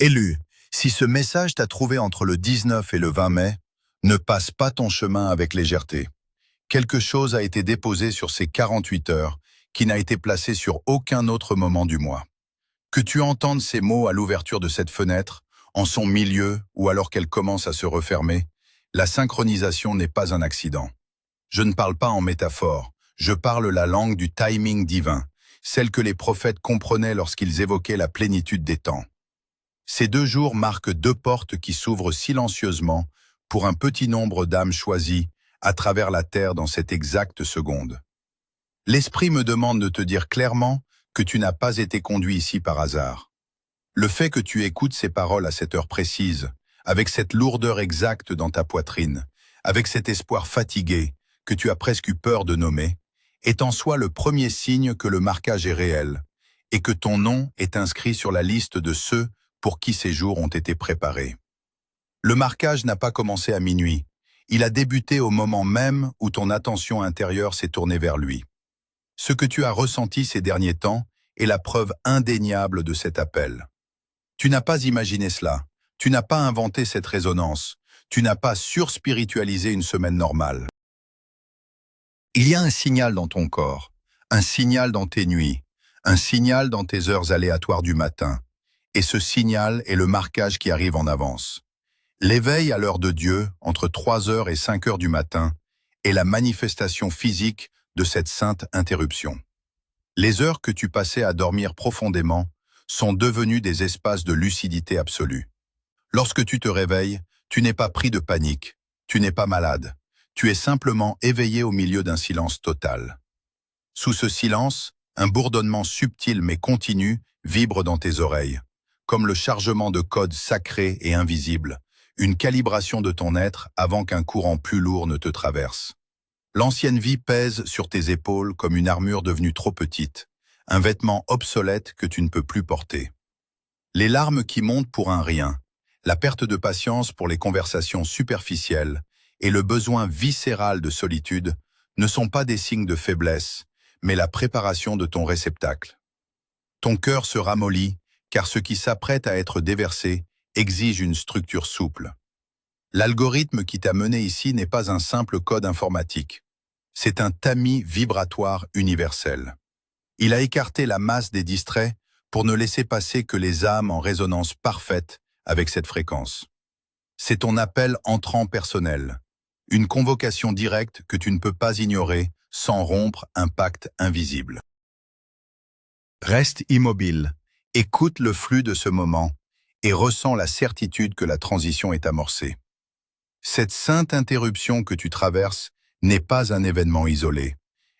Élu, si ce message t'a trouvé entre le 19 et le 20 mai, ne passe pas ton chemin avec légèreté. Quelque chose a été déposé sur ces 48 heures qui n'a été placé sur aucun autre moment du mois. Que tu entendes ces mots à l'ouverture de cette fenêtre, en son milieu ou alors qu'elle commence à se refermer, la synchronisation n'est pas un accident. Je ne parle pas en métaphore, je parle la langue du timing divin, celle que les prophètes comprenaient lorsqu'ils évoquaient la plénitude des temps. Ces 2 jours marquent 2 portes qui s'ouvrent silencieusement pour un petit nombre d'âmes choisies à travers la terre dans cette exacte seconde. L'Esprit me demande de te dire clairement que tu n'as pas été conduit ici par hasard. Le fait que tu écoutes ces paroles à cette heure précise, avec cette lourdeur exacte dans ta poitrine, avec cet espoir fatigué que tu as presque eu peur de nommer, est en soi le premier signe que le marquage est réel et que ton nom est inscrit sur la liste de ceux pour qui ces jours ont été préparés. Le marquage n'a pas commencé à minuit, il a débuté au moment même où ton attention intérieure s'est tournée vers lui. Ce que tu as ressenti ces derniers temps est la preuve indéniable de cet appel. Tu n'as pas imaginé cela, tu n'as pas inventé cette résonance, tu n'as pas surspiritualisé une semaine normale. Il y a un signal dans ton corps, un signal dans tes nuits, un signal dans tes heures aléatoires du matin, et ce signal est le marquage qui arrive en avance. L'éveil à l'heure de Dieu, entre 3 heures et 5 heures du matin, est la manifestation physique de cette sainte interruption. Les heures que tu passais à dormir profondément sont devenues des espaces de lucidité absolue. Lorsque tu te réveilles, tu n'es pas pris de panique, tu n'es pas malade, tu es simplement éveillé au milieu d'un silence total. Sous ce silence, un bourdonnement subtil mais continu vibre dans tes oreilles, comme le chargement de codes sacrés et invisibles, une calibration de ton être avant qu'un courant plus lourd ne te traverse. L'ancienne vie pèse sur tes épaules comme une armure devenue trop petite, un vêtement obsolète que tu ne peux plus porter. Les larmes qui montent pour un rien, la perte de patience pour les conversations superficielles et le besoin viscéral de solitude ne sont pas des signes de faiblesse, mais la préparation de ton réceptacle. Ton cœur se ramollit, car ce qui s'apprête à être déversé exige une structure souple. L'algorithme qui t'a mené ici n'est pas un simple code informatique. C'est un tamis vibratoire universel. Il a écarté la masse des distraits pour ne laisser passer que les âmes en résonance parfaite avec cette fréquence. C'est ton appel entrant personnel, une convocation directe que tu ne peux pas ignorer sans rompre un pacte invisible. Reste immobile, écoute le flux de ce moment et ressens la certitude que la transition est amorcée. Cette sainte interruption que tu traverses n'est pas un événement isolé.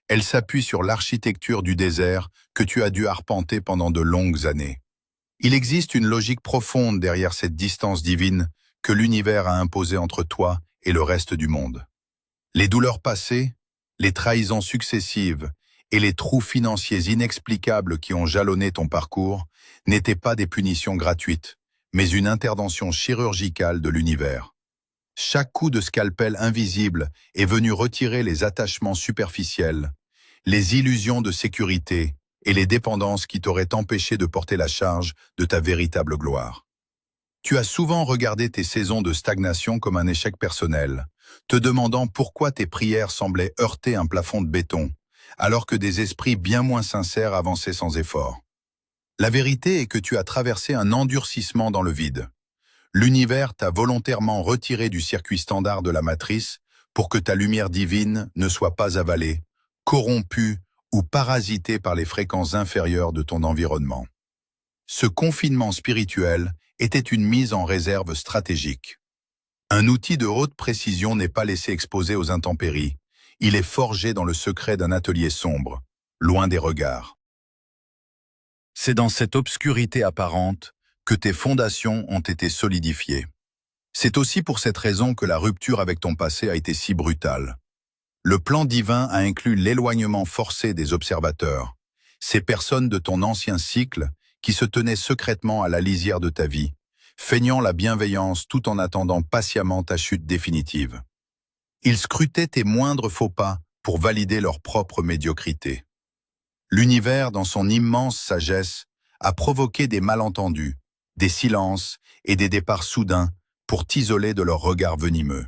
Elle s'appuie sur l'architecture du désert que tu as dû arpenter pendant de longues années. Il existe une logique profonde derrière cette distance divine que l'univers a imposée entre toi et le reste du monde. Les douleurs passées, les trahisons successives et les trous financiers inexplicables qui ont jalonné ton parcours n'étaient pas des punitions gratuites, mais une intervention chirurgicale de l'univers. Chaque coup de scalpel invisible est venu retirer les attachements superficiels, les illusions de sécurité et les dépendances qui t'auraient empêché de porter la charge de ta véritable gloire. Tu as souvent regardé tes saisons de stagnation comme un échec personnel, te demandant pourquoi tes prières semblaient heurter un plafond de béton, alors que des esprits bien moins sincères avançaient sans effort. La vérité est que tu as traversé un endurcissement dans le vide. L'univers t'a volontairement retiré du circuit standard de la matrice pour que ta lumière divine ne soit pas avalée, corrompue ou parasitée par les fréquences inférieures de ton environnement. Ce confinement spirituel était une mise en réserve stratégique. Un outil de haute précision n'est pas laissé exposer aux intempéries. Il est forgé dans le secret d'un atelier sombre, loin des regards. C'est dans cette obscurité apparente que tes fondations ont été solidifiées. C'est aussi pour cette raison que la rupture avec ton passé a été si brutale. Le plan divin a inclus l'éloignement forcé des observateurs, ces personnes de ton ancien cycle qui se tenaient secrètement à la lisière de ta vie, feignant la bienveillance tout en attendant patiemment ta chute définitive. Ils scrutaient tes moindres faux pas pour valider leur propre médiocrité. L'univers, dans son immense sagesse, a provoqué des malentendus, des silences et des départs soudains pour t'isoler de leurs regards venimeux.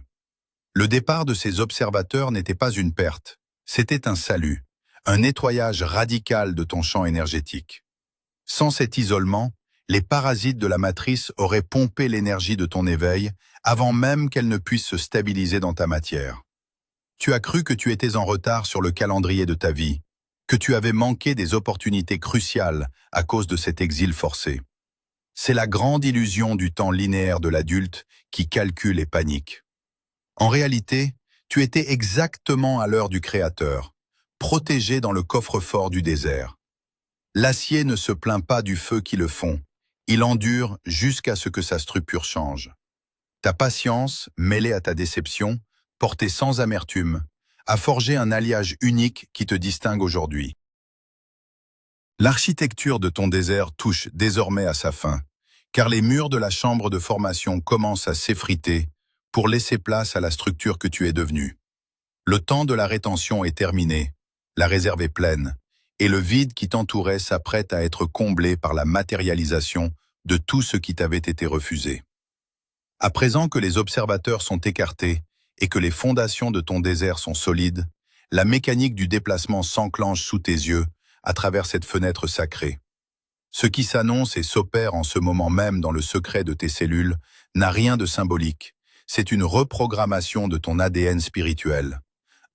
Le départ de ces observateurs n'était pas une perte, c'était un salut, un nettoyage radical de ton champ énergétique. Sans cet isolement, les parasites de la matrice auraient pompé l'énergie de ton éveil avant même qu'elle ne puisse se stabiliser dans ta matière. Tu as cru que tu étais en retard sur le calendrier de ta vie, que tu avais manqué des opportunités cruciales à cause de cet exil forcé. C'est la grande illusion du temps linéaire de l'adulte qui calcule et panique. En réalité, tu étais exactement à l'heure du Créateur, protégé dans le coffre-fort du désert. L'acier ne se plaint pas du feu qui le fond, il endure jusqu'à ce que sa structure change. Ta patience, mêlée à ta déception, portée sans amertume, a forgé un alliage unique qui te distingue aujourd'hui. L'architecture de ton désert touche désormais à sa fin, car les murs de la chambre de formation commencent à s'effriter pour laisser place à la structure que tu es devenue. Le temps de la rétention est terminé, la réserve est pleine, et le vide qui t'entourait s'apprête à être comblé par la matérialisation de tout ce qui t'avait été refusé. À présent que les observateurs sont écartés et que les fondations de ton désert sont solides, la mécanique du déplacement s'enclenche sous tes yeux à travers cette fenêtre sacrée. Ce qui s'annonce et s'opère en ce moment même dans le secret de tes cellules n'a rien de symbolique. C'est une reprogrammation de ton ADN spirituel,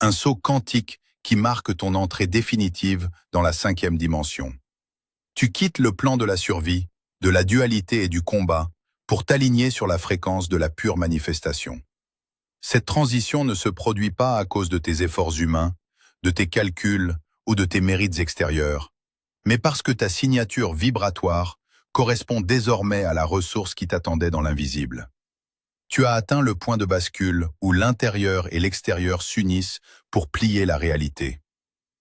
un saut quantique qui marque ton entrée définitive dans la 5e dimension. Tu quittes le plan de la survie, de la dualité et du combat pour t'aligner sur la fréquence de la pure manifestation. Cette transition ne se produit pas à cause de tes efforts humains, de tes calculs ou de tes mérites extérieurs, mais parce que ta signature vibratoire correspond désormais à la ressource qui t'attendait dans l'invisible. Tu as atteint le point de bascule où l'intérieur et l'extérieur s'unissent pour plier la réalité.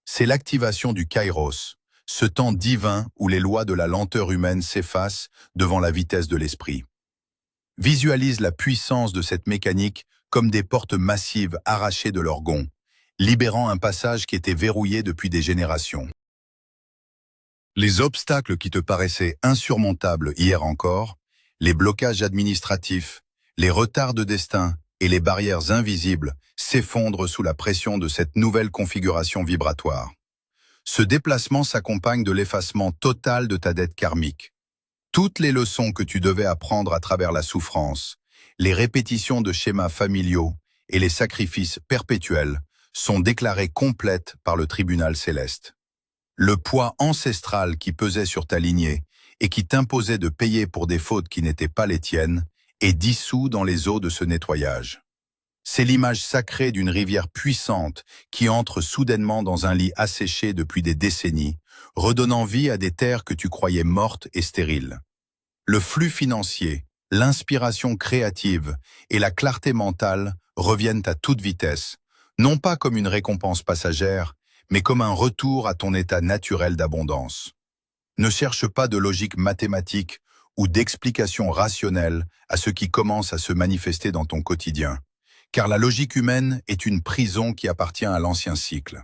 C'est l'activation du Kairos, ce temps divin où les lois de la lenteur humaine s'effacent devant la vitesse de l'esprit. Visualise la puissance de cette mécanique comme des portes massives arrachées de leur gonds, libérant un passage qui était verrouillé depuis des générations. Les obstacles qui te paraissaient insurmontables hier encore, les blocages administratifs, les retards de destin et les barrières invisibles s'effondrent sous la pression de cette nouvelle configuration vibratoire. Ce déplacement s'accompagne de l'effacement total de ta dette karmique. Toutes les leçons que tu devais apprendre à travers la souffrance, les répétitions de schémas familiaux et les sacrifices perpétuels sont déclarées complètes par le tribunal céleste. Le poids ancestral qui pesait sur ta lignée et qui t'imposait de payer pour des fautes qui n'étaient pas les tiennes est dissous dans les eaux de ce nettoyage. C'est l'image sacrée d'une rivière puissante qui entre soudainement dans un lit asséché depuis des décennies, redonnant vie à des terres que tu croyais mortes et stériles. Le flux financier, l'inspiration créative et la clarté mentale reviennent à toute vitesse, non pas comme une récompense passagère, mais comme un retour à ton état naturel d'abondance. Ne cherche pas de logique mathématique ou d'explication rationnelle à ce qui commence à se manifester dans ton quotidien, car la logique humaine est une prison qui appartient à l'ancien cycle.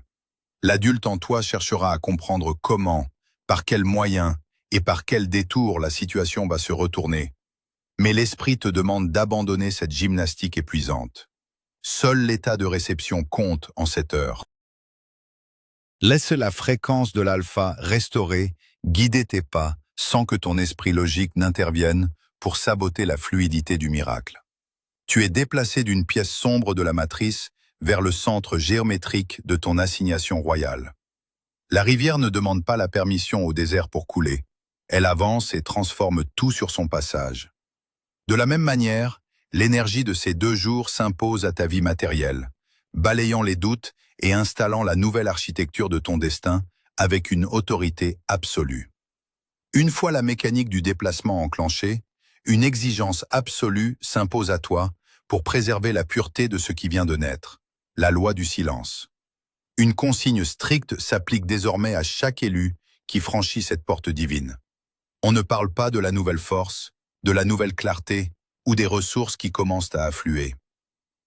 L'adulte en toi cherchera à comprendre comment, par quels moyens et par quel détour la situation va se retourner. Mais l'esprit te demande d'abandonner cette gymnastique épuisante. Seul l'état de réception compte en cette heure. Laisse la fréquence de l'alpha restaurer, guider tes pas, sans que ton esprit logique n'intervienne pour saboter la fluidité du miracle. Tu es déplacé d'une pièce sombre de la matrice vers le centre géométrique de ton assignation royale. La rivière ne demande pas la permission au désert pour couler. Elle avance et transforme tout sur son passage. De la même manière, l'énergie de ces 2 jours s'impose à ta vie matérielle, balayant les doutes et installant la nouvelle architecture de ton destin avec une autorité absolue. Une fois la mécanique du déplacement enclenchée, une exigence absolue s'impose à toi pour préserver la pureté de ce qui vient de naître, la loi du silence. Une consigne stricte s'applique désormais à chaque élu qui franchit cette porte divine. On ne parle pas de la nouvelle force, de la nouvelle clarté ou des ressources qui commencent à affluer.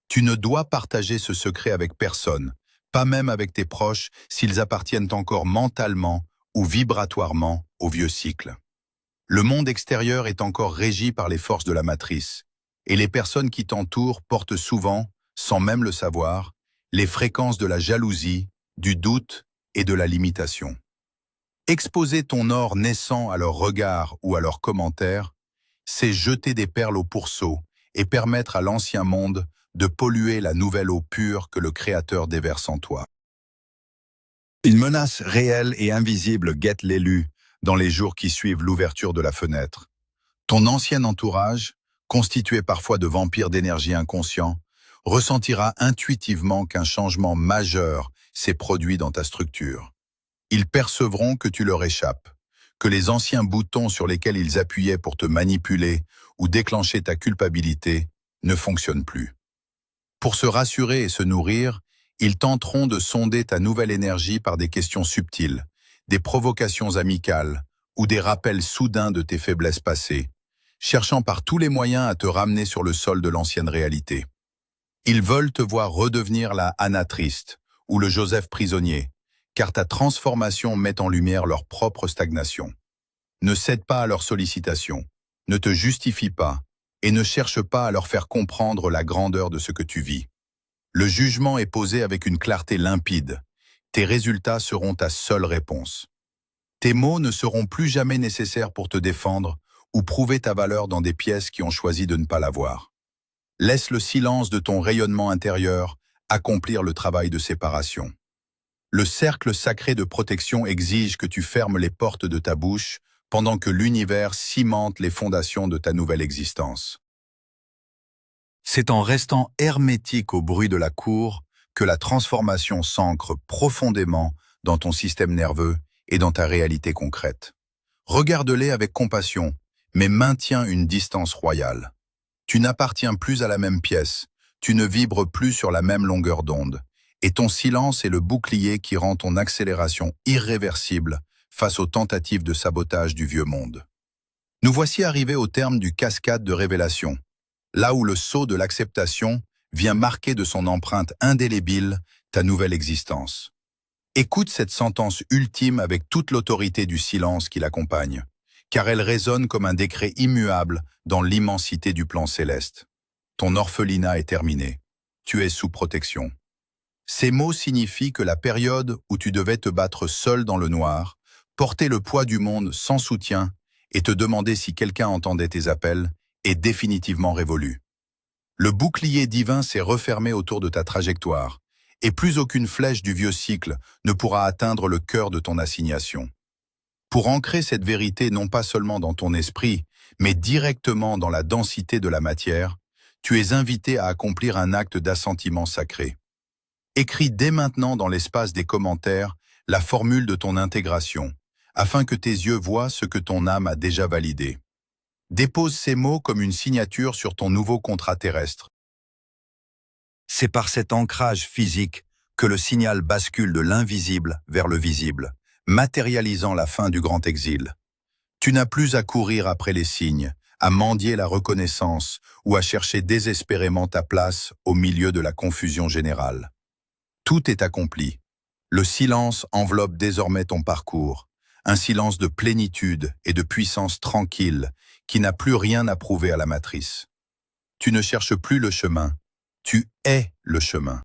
Tu ne dois partager ce secret avec personne, pas même avec tes proches s'ils appartiennent encore mentalement ou vibratoirement au vieux cycle. Le monde extérieur est encore régi par les forces de la matrice, et les personnes qui t'entourent portent souvent, sans même le savoir, les fréquences de la jalousie, du doute et de la limitation. Exposer ton or naissant à leurs regards ou à leurs commentaires, c'est jeter des perles au pourceau et permettre à l'ancien monde de polluer la nouvelle eau pure que le Créateur déverse en toi. Une menace réelle et invisible guette l'élu dans les jours qui suivent l'ouverture de la fenêtre. Ton ancien entourage, constitué parfois de vampires d'énergie inconscients, ressentira intuitivement qu'un changement majeur s'est produit dans ta structure. Ils percevront que tu leur échappes, que les anciens boutons sur lesquels ils appuyaient pour te manipuler ou déclencher ta culpabilité ne fonctionnent plus. Pour se rassurer et se nourrir, ils tenteront de sonder ta nouvelle énergie par des questions subtiles, des provocations amicales ou des rappels soudains de tes faiblesses passées, cherchant par tous les moyens à te ramener sur le sol de l'ancienne réalité. Ils veulent te voir redevenir la Anna triste ou le Joseph prisonnier, car ta transformation met en lumière leur propre stagnation. Ne cède pas à leurs sollicitations, ne te justifie pas et ne cherche pas à leur faire comprendre la grandeur de ce que tu vis. Le jugement est posé avec une clarté limpide. Tes résultats seront ta seule réponse. Tes mots ne seront plus jamais nécessaires pour te défendre ou prouver ta valeur dans des pièces qui ont choisi de ne pas l'avoir. Laisse le silence de ton rayonnement intérieur accomplir le travail de séparation. Le cercle sacré de protection exige que tu fermes les portes de ta bouche pendant que l'univers cimente les fondations de ta nouvelle existence. C'est en restant hermétique au bruit de la cour que la transformation s'ancre profondément dans ton système nerveux et dans ta réalité concrète. Regarde-les avec compassion, mais maintiens une distance royale. Tu n'appartiens plus à la même pièce, tu ne vibres plus sur la même longueur d'onde, et ton silence est le bouclier qui rend ton accélération irréversible face aux tentatives de sabotage du vieux monde. Nous voici arrivés au terme du cascade de révélation, là où le sceau de l'acceptation vient marquer de son empreinte indélébile ta nouvelle existence. Écoute cette sentence ultime avec toute l'autorité du silence qui l'accompagne, car elle résonne comme un décret immuable dans l'immensité du plan céleste. Ton orphelinat est terminé. Tu es sous protection. Ces mots signifient que la période où tu devais te battre seul dans le noir, porter le poids du monde sans soutien et te demander si quelqu'un entendait tes appels est définitivement révolue. Le bouclier divin s'est refermé autour de ta trajectoire, et plus aucune flèche du vieux cycle ne pourra atteindre le cœur de ton assignation. Pour ancrer cette vérité non pas seulement dans ton esprit, mais directement dans la densité de la matière, tu es invité à accomplir un acte d'assentiment sacré. Écris dès maintenant dans l'espace des commentaires la formule de ton intégration, afin que tes yeux voient ce que ton âme a déjà validé. Dépose ces mots comme une signature sur ton nouveau contrat terrestre. C'est par cet ancrage physique que le signal bascule de l'invisible vers le visible, matérialisant la fin du grand exil. Tu n'as plus à courir après les signes, à mendier la reconnaissance ou à chercher désespérément ta place au milieu de la confusion générale. Tout est accompli. Le silence enveloppe désormais ton parcours, un silence de plénitude et de puissance tranquille qui n'a plus rien à prouver à la matrice. Tu ne cherches plus le chemin, tu es le chemin.